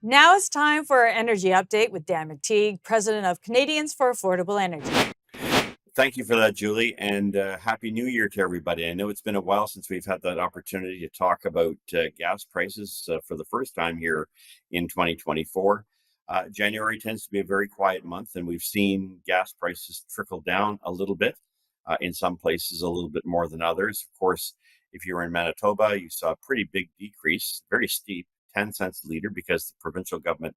Now it's time for our energy update with Dan McTeague, president of Canadians for Affordable Energy. Thank you for that, Julie, and Happy New Year to everybody. I know it's been a while since we've had that opportunity to talk about gas prices for the first time here in 2024. January tends to be a very quiet month, and we've seen gas prices trickle down a little bit, in some places a little bit more than others. Of course, if you were in Manitoba, you saw a pretty big decrease, very steep, 10 cents a liter, because the provincial government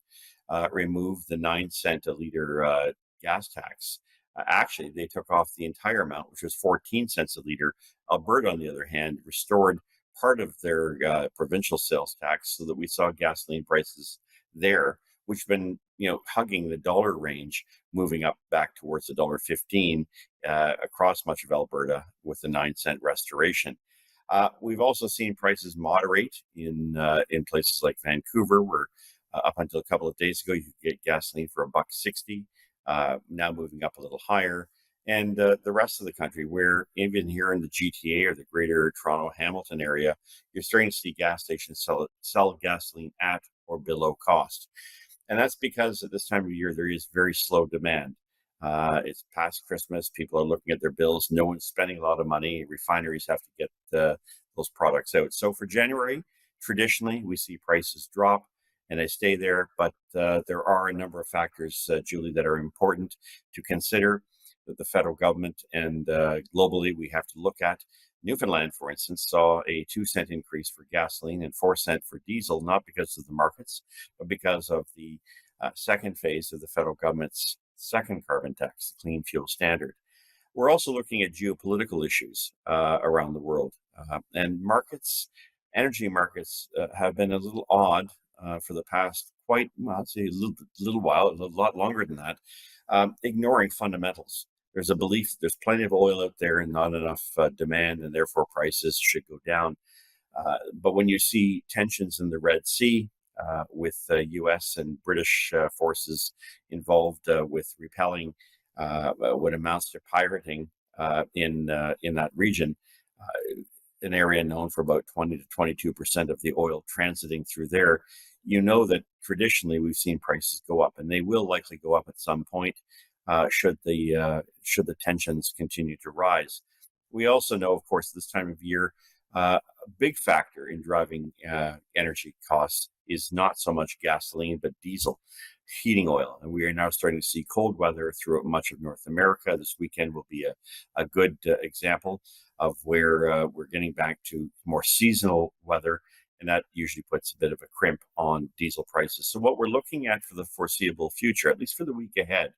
removed the 9 cent a liter gas tax. Actually, they took off the entire amount, which was 14 cents a liter. Alberta, on the other hand, restored part of their provincial sales tax, so that we saw gasoline prices there, which have been, hugging the dollar range, moving up back towards the $1.15 across much of Alberta with the 9 cent restoration. We've also seen prices moderate in places like Vancouver, where up until a couple of days ago you could get gasoline for $1.60. Now moving up a little higher. And the rest of the country, where even here in the GTA or the Greater Toronto Hamilton area, you're starting to see gas stations sell gasoline at or below cost. And that's because at this time of year there is very slow demand. It's past Christmas. People are looking at their bills. No one's spending a lot of money. Refineries have to get those products out. So for January, traditionally, we see prices drop and they stay there. But there are a number of factors, Julie, that are important to consider that the federal government and globally we have to look at. Newfoundland, for instance, saw a 2 cent increase for gasoline and 4 cent for diesel, not because of the markets, but because of the second phase of the federal government's second carbon tax, the Clean Fuel Standard. We're also looking at geopolitical issues around the world, and energy markets have been a little odd for the past I'd say a little while, a lot longer than that, ignoring fundamentals. There's a belief there's plenty of oil out there and not enough demand, and therefore prices should go down. But when you see tensions in the Red Sea, with U.S. and British forces involved with repelling what amounts to pirating in that region, an area known for about 20 to 22% of the oil transiting through there, you know that traditionally we've seen prices go up, and they will likely go up at some point should the tensions continue to rise. We also know, of course, this time of year, a big factor in driving energy costs is not so much gasoline, but diesel, heating oil. And we are now starting to see cold weather throughout much of North America. This weekend will be a good example of where we're getting back to more seasonal weather. And that usually puts a bit of a crimp on diesel prices. So what we're looking at for the foreseeable future, at least for the week ahead,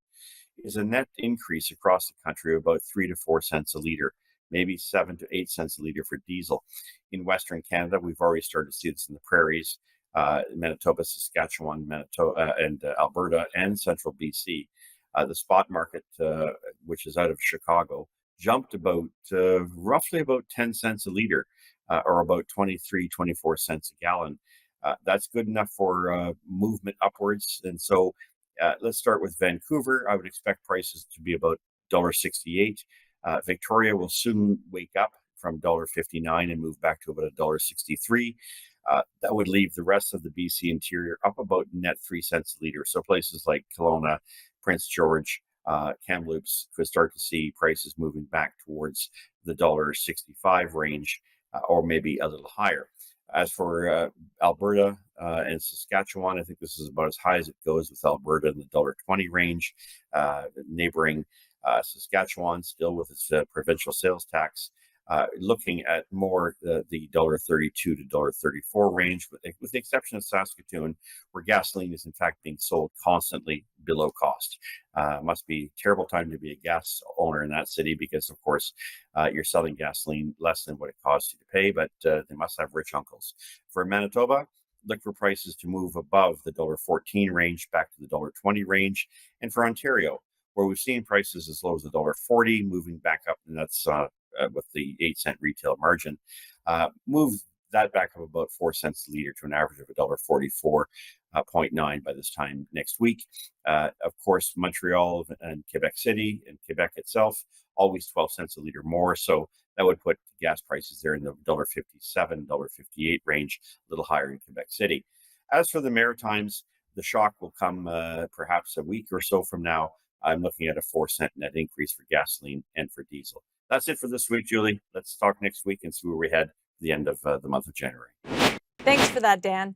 is a net increase across the country of about 3 to 4 cents a liter, maybe 7 to 8 cents a liter for diesel. In Western Canada, we've already started to see this in the prairies, Manitoba, Saskatchewan, Manitoba, and Alberta, and central BC. The spot market, which is out of Chicago, jumped about roughly about 10 cents a liter, or about 23, 24 cents a gallon. That's good enough for movement upwards. And so let's start with Vancouver. I would expect prices to be about $1.68. Victoria will soon wake up from $1.59 and move back to about $1.63. That would leave the rest of the BC interior up about net 3 cents a liter. So places like Kelowna, Prince George, Kamloops could start to see prices moving back towards the $1.65 range, or maybe a little higher. As for Alberta and Saskatchewan, I think this is about as high as it goes, with Alberta in the $1.20 range. Neighboring Saskatchewan, still with its provincial sales tax, looking at more the $1.32 to $1.34 range, with the exception of Saskatoon, where gasoline is in fact being sold constantly below cost. Must be a terrible time to be a gas owner in that city, because of course you're selling gasoline less than what it costs you to pay, but they must have rich uncles. For Manitoba, look for prices to move above the $1.14 range, back to the $1.20 range. And for Ontario, where we've seen prices as low as $1.40, moving back up, and that's with the 8 cent retail margin, move that back up about 4 cents a liter to an average of $1.44.9 by this time next week. Of course, Montreal and Quebec City and Quebec itself, always 12 cents a liter more. So that would put gas prices there in the $1.57, $1.58 range, a little higher in Quebec City. As for the Maritimes, the shock will come perhaps a week or so from now. I'm looking at a 4-cent net increase for gasoline and for diesel. That's it for this week, Julie. Let's talk next week and see where we head at the end of the month of January. Thanks for that, Dan.